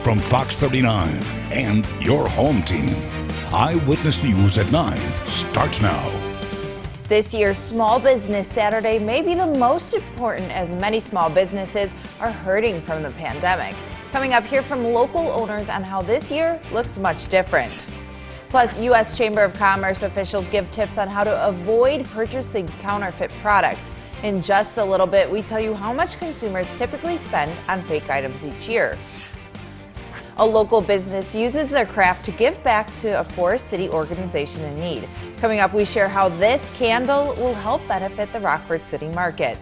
from Fox 39 and your home team. Eyewitness News at 9 starts now. This year's Small Business Saturday may be the most important as many small businesses are hurting from the pandemic. Coming up, hear from local owners on how this year looks much different. Plus, U.S. Chamber of Commerce officials give tips on how to avoid purchasing counterfeit products. In just a little bit, we tell you how much consumers typically spend on fake items each year. A local business uses their craft to give back to a Forest City organization in need. Coming up, we share how this candle will help benefit the Rockford City Market.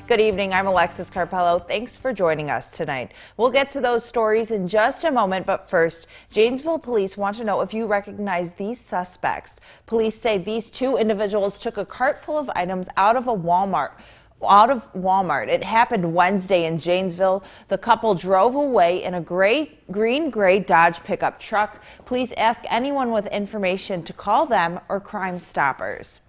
Good evening, I'm Alexis Carpello. Thanks for joining us tonight. We'll get to those stories in just a moment, but first, Janesville police want to know if you recognize these suspects. Police say these two individuals took a cart full of items out of Walmart. It happened Wednesday in Janesville. The couple drove away in a green-gray Dodge pickup truck. Police ask anyone with information to call them or Crime Stoppers.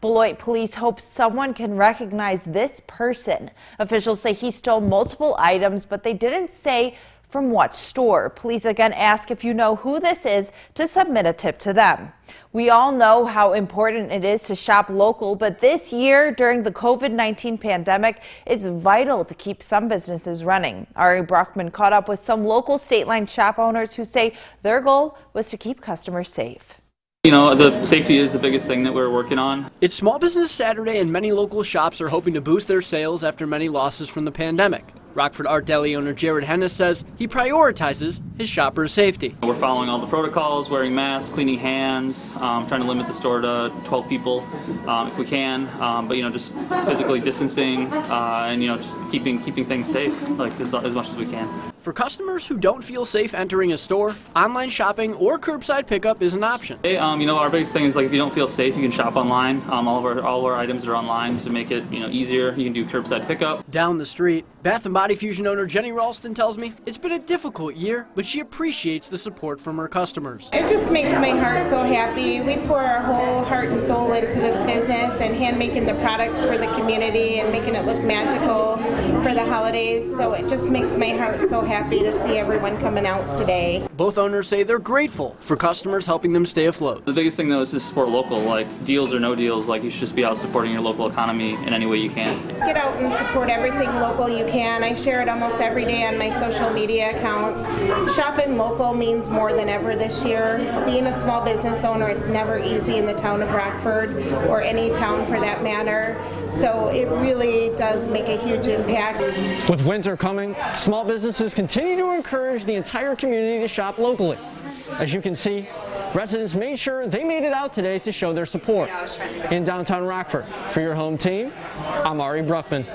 Beloit police hope someone can recognize this person. Officials say he stole multiple items, but they didn't say from what store. Police again ask if you know who this is to submit a tip to them. We all know how important it is to shop local, but this year during the COVID-19 pandemic, it's vital to keep some businesses running. Ari Bruckman caught up with some local state line shop owners who say their goal was to keep customers safe. You know, the safety is the biggest thing that we're working on. It's Small Business Saturday and many local shops are hoping to boost their sales after many losses from the pandemic. Rockford Art Deli owner Jared Hennis says he prioritizes his shoppers' safety. We're following all the protocols, wearing masks, cleaning hands, trying to limit the store to 12 people if we can, but just physically distancing and just keeping things safe like as much as we can. For customers who don't feel safe entering a store, online shopping or curbside pickup is an option. Hey, our biggest thing is if you don't feel safe, you can shop online. All of our items are online to make it easier. You can do curbside pickup. Down the street, Bath and Body Fusion owner Jenny Ralston tells me it's been a difficult year, but she appreciates the support from her customers. It just makes my heart so happy. We pour our whole heart and soul into this business and hand making the products for the community and making it look magical for the holidays. So it just makes my heart so happy to see everyone coming out today. Both owners say they're grateful for customers helping them stay afloat. The biggest thing though is to support local, like deals or no deals, like you should just be out supporting your local economy in any way you can. Get out and support everything local you can. I share it almost every day on my social media accounts. Shopping local means more than ever this year. Being a small business owner, it's never easy in the town of Rockford or any town for that matter. So it really does make a huge impact. With winter coming, small businesses continue to encourage the entire community to shop locally. As you can see, residents made sure they made it out today to show their support. In downtown Rockford, for your home team, I'm Ari Bruckman.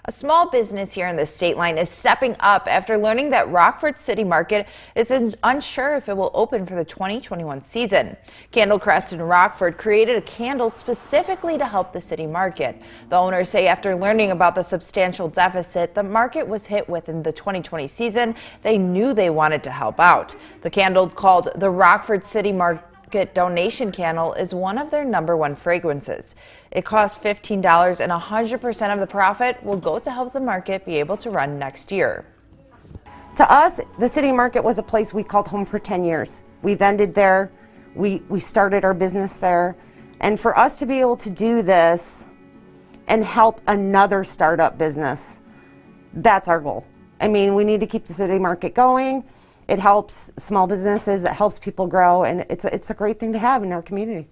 A small business here in the state line is stepping up after learning that Rockford City Market is unsure if it will open for the 2021 season. Candle CREST in Rockford created a candle specifically to help the city market. The owners say after learning about the substantial deficit the market was hit with in the 2020 season, they knew they wanted to help out. The candle, called the Rockford City Market donation candle, is one of their #1 fragrances. It costs $15 and 100% of the profit will go to help the market be able to run next year. To us, the city market was a place we called home for 10 years. We've ended there. We started our business there. And for us to be able to do this and help another startup business, that's our goal. I mean, we need to keep the city market going. It helps small businesses, it helps people grow, and it's a great thing to have in our community.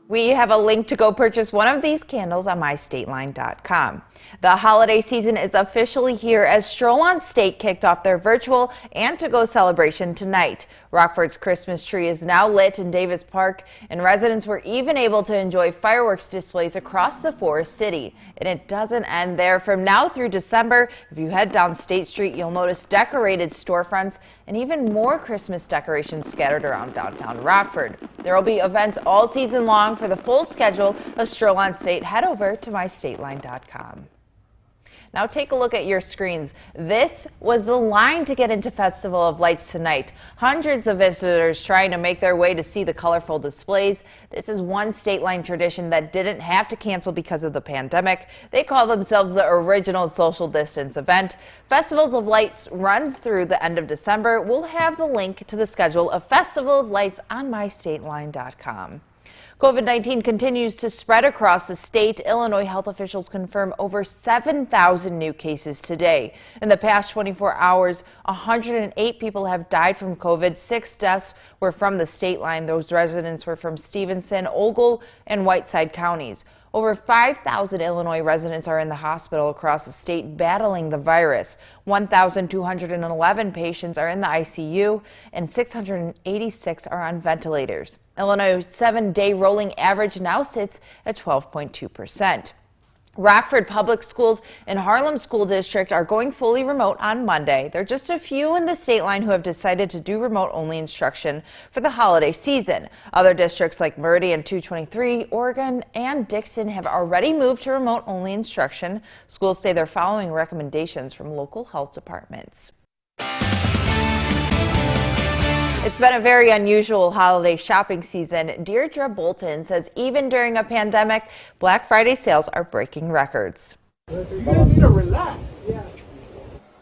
We have a link to go purchase one of these candles on mystateline.com. The holiday season is officially here as Stroll on State kicked off their virtual and to-go celebration tonight. Rockford's Christmas tree is now lit in Davis Park, and residents were even able to enjoy fireworks displays across the Forest City. And it doesn't end there. From now through December, if you head down State Street, you'll notice decorated storefronts and even more Christmas decorations scattered around downtown Rockford. There will be events all season long. For the full schedule of Stroll on State, head over to mystateline.com. Now take a look at your screens. This was the line to get into Festival of Lights tonight. Hundreds of visitors trying to make their way to see the colorful displays. This is one state line tradition that didn't have to cancel because of the pandemic. They call themselves the original social distance event. Festivals of Lights runs through the end of December. We'll have the link to the schedule of Festival of Lights on mystateline.com. COVID-19 continues to spread across the state. Illinois health officials confirm over 7,000 new cases today. In the past 24 hours, 108 people have died from COVID. 6 deaths were from the state line. Those residents were from Stevenson, Ogle, and Whiteside counties. Over 5,000 Illinois residents are in the hospital across the state battling the virus. 1,211 patients are in the ICU and 686 are on ventilators. Illinois' 7-day rolling average now sits at 12.2%. Rockford Public Schools and Harlem School District are going fully remote on Monday. There are just a few in the state line who have decided to do remote-only instruction for the holiday season. Other districts like Meridian, 223, Oregon, and Dixon have already moved to remote-only instruction. Schools say they're following recommendations from local health departments. It's been a very unusual holiday shopping season. Deirdre Bolton says even during a pandemic, Black Friday sales are breaking records.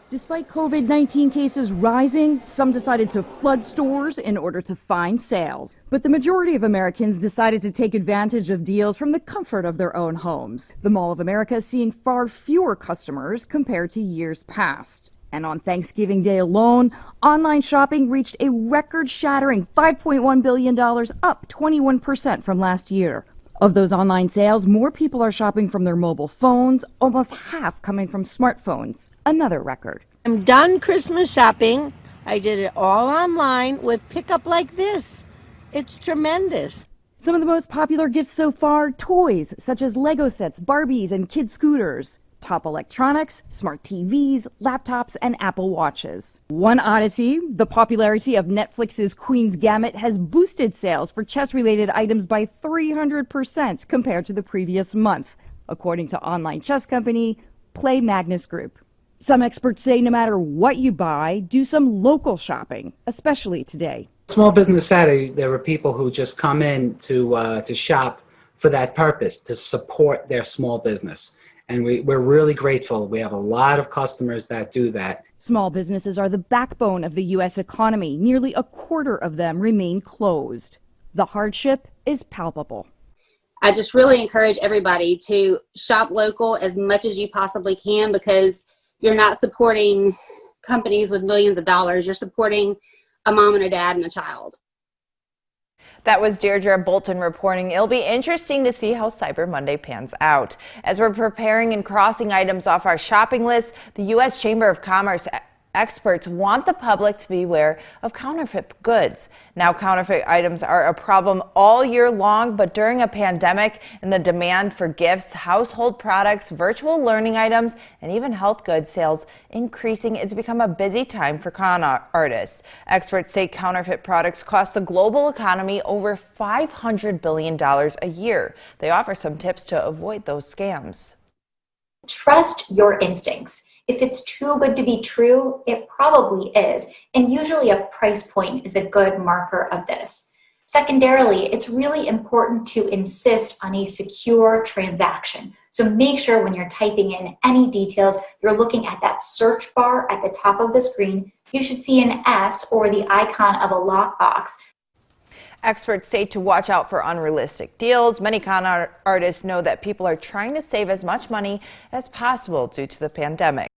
Despite COVID-19 cases rising, some decided to flood stores in order to find sales. But the majority of Americans decided to take advantage of deals from the comfort of their own homes. The Mall of America is seeing far fewer customers compared to years past. And on Thanksgiving Day alone, online shopping reached a record-shattering $5.1 billion, up 21% from last year. Of those online sales, more people are shopping from their mobile phones, almost half coming from smartphones, another record. I'm done Christmas shopping. I did it all online with pickup like this. It's tremendous. Some of the most popular gifts so far, toys such as Lego sets, Barbies, and kid scooters. Top electronics, smart TVs, laptops, and Apple Watches. One oddity, the popularity of Netflix's Queen's Gambit has boosted sales for chess-related items by 300% compared to the previous month, according to online chess company Play Magnus Group. Some experts say no matter what you buy, do some local shopping, especially today. Small Business Saturday, there were people who just come in to shop for that purpose, to support their small business. And we're really grateful. We have a lot of customers that do that. Small businesses are the backbone of the U.S. economy. Nearly a quarter of them remain closed. The hardship is palpable. I just really encourage everybody to shop local as much as you possibly can, because you're not supporting companies with millions of dollars. You're supporting a mom and a dad and a child. That was Deirdre Bolton reporting. It'll be interesting to see how Cyber Monday pans out. As we're preparing and crossing items off our shopping list, the U.S. Chamber of Commerce experts want the public to be aware of counterfeit goods. Now, counterfeit items are a problem all year long, but during a pandemic and the demand for gifts, household products, virtual learning items, and even health goods sales increasing, it's become a busy time for con artists. Experts say counterfeit products cost the global economy over $500 billion a year. They offer some tips to avoid those scams. Trust your instincts. If it's too good to be true, it probably is, and usually a price point is a good marker of this. Secondarily, it's really important to insist on a secure transaction. So make sure when you're typing in any details, you're looking at that search bar at the top of the screen. You should see an S or the icon of a lockbox. Experts say to watch out for unrealistic deals. Many con artists know that people are trying to save as much money as possible due to the pandemic.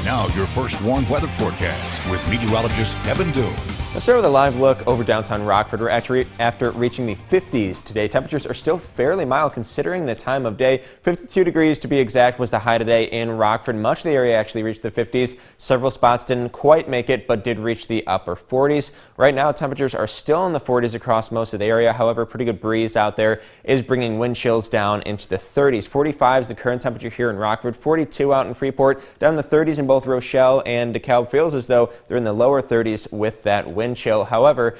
Now your first warned weather forecast with meteorologist Kevin Doom. Let's start with a live look over downtown Rockford. We're actually after reaching the 50s today. Temperatures are still fairly mild considering the time of day. 52 degrees to be exact was the high today in Rockford. Much of the area actually reached the 50s. Several spots didn't quite make it, but did reach the upper 40s. Right now, temperatures are still in the 40s across most of the area. However, pretty good breeze out there is bringing wind chills down into the 30s. 45 is the current temperature here in Rockford. 42 out in Freeport. Down in the 30s in both Rochelle and DeKalb. Feels as though they're in the lower 30s with that wind. wind chill. However,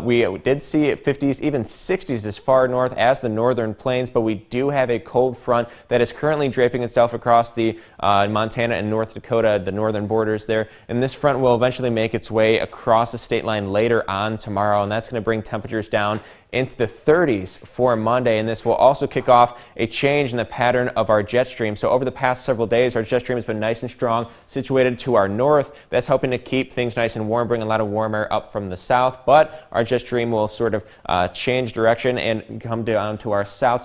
we did see 50s, even 60s as far north as the northern plains, but we do have a cold front that is currently draping itself across the Montana and North Dakota, the northern borders there. And this front will eventually make its way across the state line later on tomorrow, and that's going to bring temperatures down into the 30s for Monday, and this will also kick off a change in the pattern of our jet stream. So over the past several days, our jet stream has been nice and strong, situated to our north. That's helping to keep things nice and warm, bring a lot of warm air up from the south, but our jet stream will sort of change direction and come down to our south,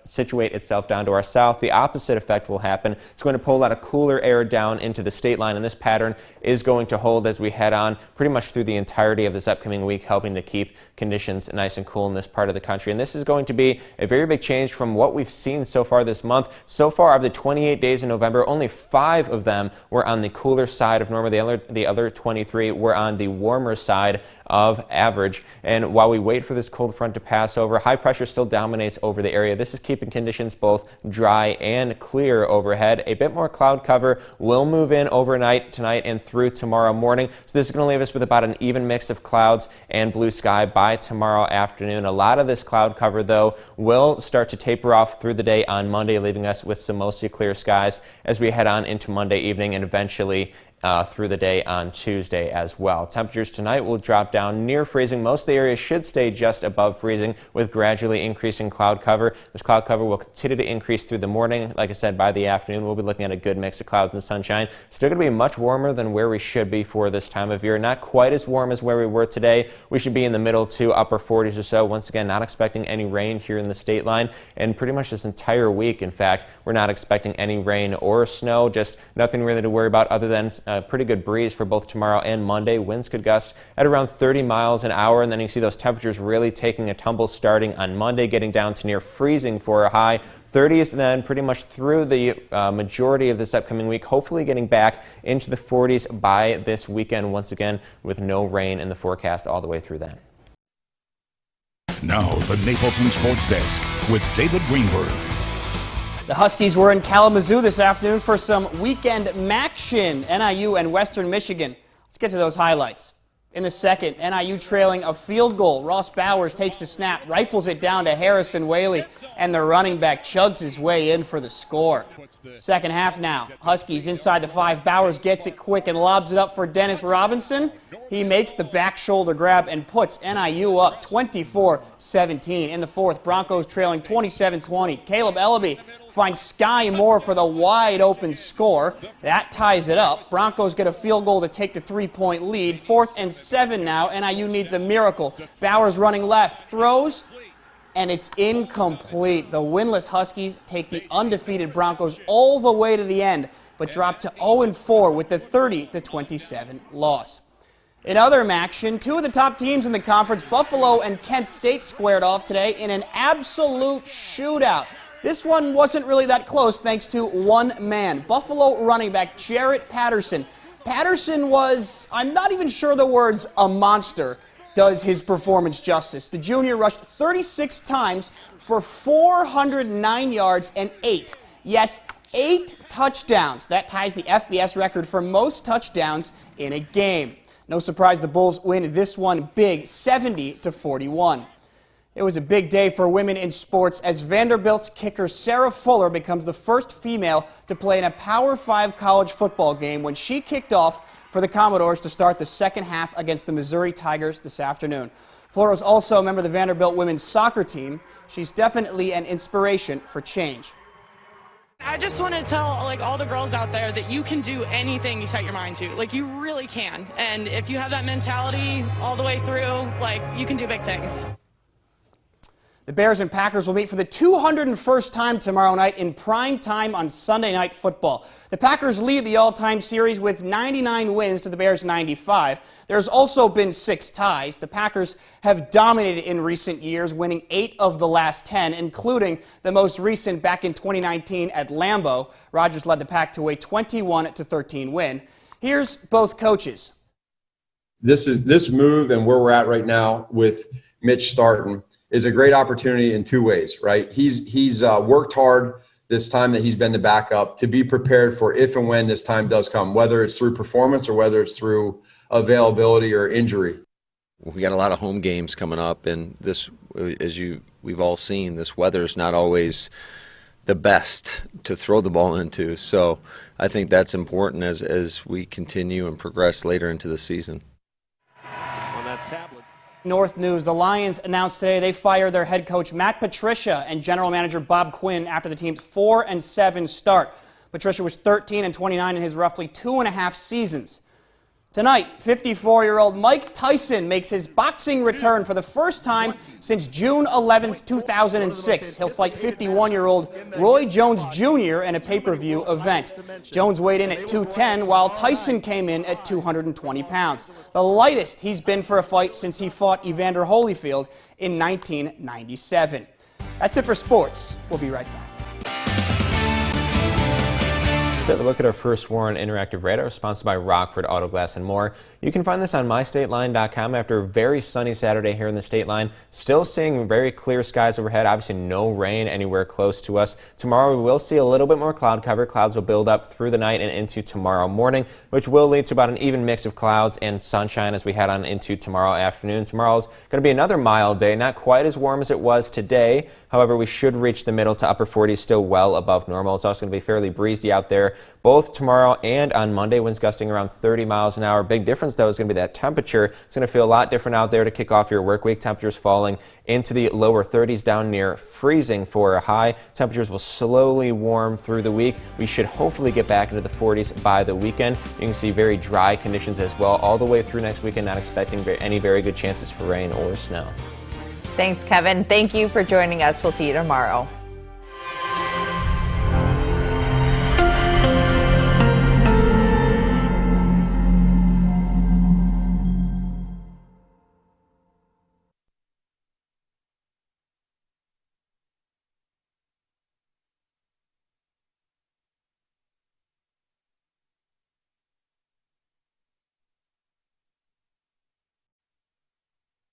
situate itself down to our south. The opposite effect will happen. It's going to pull a lot of cooler air down into the state line, and this pattern is going to hold as we head on pretty much through the entirety of this upcoming week, helping to keep conditions nice and cool in this part of the country. And this is going to be a very big change from what we've seen so far this month. So far, of the 28 days in November, only 5 of them were on the cooler side of normal. The other 23 were on the warmer side of average. And while we wait for this cold front to pass over, high pressure still dominates over the area. This is keeping conditions both dry and clear overhead. A bit more cloud cover will move in overnight tonight and through tomorrow morning. So this is going to leave us with about an even mix of clouds and blue sky by tomorrow afternoon. A lot of this cloud cover, though, will start to taper off through the day on Monday, leaving us with some mostly clear skies as we head on into Monday evening and eventually through the day on Tuesday as well. Temperatures tonight will drop down near freezing. Most of the area should stay just above freezing with gradually increasing cloud cover. This cloud cover will continue to increase through the morning. Like I said, by the afternoon, we'll be looking at a good mix of clouds and sunshine. Still going to be much warmer than where we should be for this time of year. Not quite as warm as where we were today. We should be in the middle to upper 40s or so. Once again, not expecting any rain here in the state line. And pretty much this entire week, in fact, we're not expecting any rain or snow. Just nothing really to worry about other than pretty good breeze for both tomorrow and Monday. Winds could gust at around 30 miles an hour, and then you see those temperatures really taking a tumble starting on Monday, getting down to near freezing for a high. 30s, and then pretty much through the majority of this upcoming week, hopefully getting back into the 40s by this weekend, once again with no rain in the forecast all the way through then. Now the Napleton Sports Desk with David Greenberg. The Huskies were in Kalamazoo this afternoon for some weekend action, NIU and Western Michigan. Let's get to those highlights. In the second, NIU trailing a field goal. Ross Bowers takes the snap, rifles it down to Harrison Whaley, and the running back chugs his way in for the score. Second half now. Huskies inside the 5. Bowers gets it quick and lobs it up for Dennis Robinson. He makes the back shoulder grab and puts NIU up 24-17. In the fourth, Broncos trailing 27-20. Caleb Ellaby finds Sky Moore for the wide open score. That ties it up. Broncos get a field goal to take the 3-point lead. 4th and 7 now. NIU needs a miracle. Bowers running left, throws, and it's incomplete. The winless Huskies take the undefeated Broncos all the way to the end, but drop to 0-4 with the 30-27 loss. In other action, 2 of the top teams in the conference, Buffalo and Kent State, squared off today in an absolute shootout. This one wasn't really that close thanks to one man, Buffalo running back Jarrett Patterson. Patterson was, I'm not even sure the words a monster does his performance justice. The junior rushed 36 times for 409 yards and 8 touchdowns. That ties the FBS record for most touchdowns in a game. No surprise the Bulls win this one big, 70-41. It was a big day for women in sports as Vanderbilt's kicker Sarah Fuller becomes the first female to play in a Power 5 college football game when she kicked off for the Commodores to start the second half against the Missouri Tigers this afternoon. Fuller is also a member of the Vanderbilt women's soccer team. She's definitely an inspiration for change. I just want to tell all the girls out there that you can do anything you set your mind to. You really can. And if you have that mentality all the way through, you can do big things. The Bears and Packers will meet for the 201st time tomorrow night in prime time on Sunday Night Football. The Packers lead the all-time series with 99 wins to the Bears' 95. There's also been 6 ties. The Packers have dominated in recent years, winning 8 of the last 10, including the most recent back in 2019 at Lambeau. Rodgers led the Pack to a 21-13 win. Here's both coaches. This move and where we're at right now with Mitch starting is a great opportunity in 2 ways, right? He's worked hard this time that he's been the backup to be prepared for if and when this time does come, whether it's through performance or whether it's through availability or injury. We got a lot of home games coming up, and this, as we've all seen, this weather's not always the best to throw the ball into. So I think that's important as we continue and progress later into the season. On that tablet. North News, the Lions announced today they fired their head coach Matt PATRICIA and general manager Bob Quinn after the team's 4-7 start. PATRICIA was 13-29 in his roughly 2.5 seasons. Tonight, 54-year-old Mike Tyson makes his boxing return for the first time since June 11, 2006. He'll fight 51-year-old Roy Jones Jr. in a pay-per-view event. Jones weighed in at 210, while Tyson came in at 220 pounds, the lightest he's been for a fight since he fought Evander Holyfield in 1997. That's it for sports. We'll be right back. Let's have a look at our first Warren Interactive Radar, sponsored by Rockford Auto Glass and More. You can find this on mystateline.com after a very sunny Saturday here in the State Line. Still seeing very clear skies overhead, obviously no rain anywhere close to us. Tomorrow we will see a little bit more cloud cover. Clouds will build up through the night and into tomorrow morning, which will lead to about an even mix of clouds and sunshine as we head on into tomorrow afternoon. Tomorrow's going to be another mild day, not quite as warm as it was today. However, we should reach the middle to upper 40s, still well above normal. It's also going to be fairly breezy out there both tomorrow and on Monday, winds gusting around 30 miles an hour. Big difference, though, is going to be that temperature. It's going to feel a lot different out there to kick off your work week. Temperatures falling into the lower 30s, down near freezing for a high. Temperatures will slowly warm through the week. We should hopefully get back into the 40s by the weekend. You can see very dry conditions as well all the way through next weekend, not expecting any very good chances for rain or snow. Thanks, Kevin. Thank you for joining us. We'll see you tomorrow.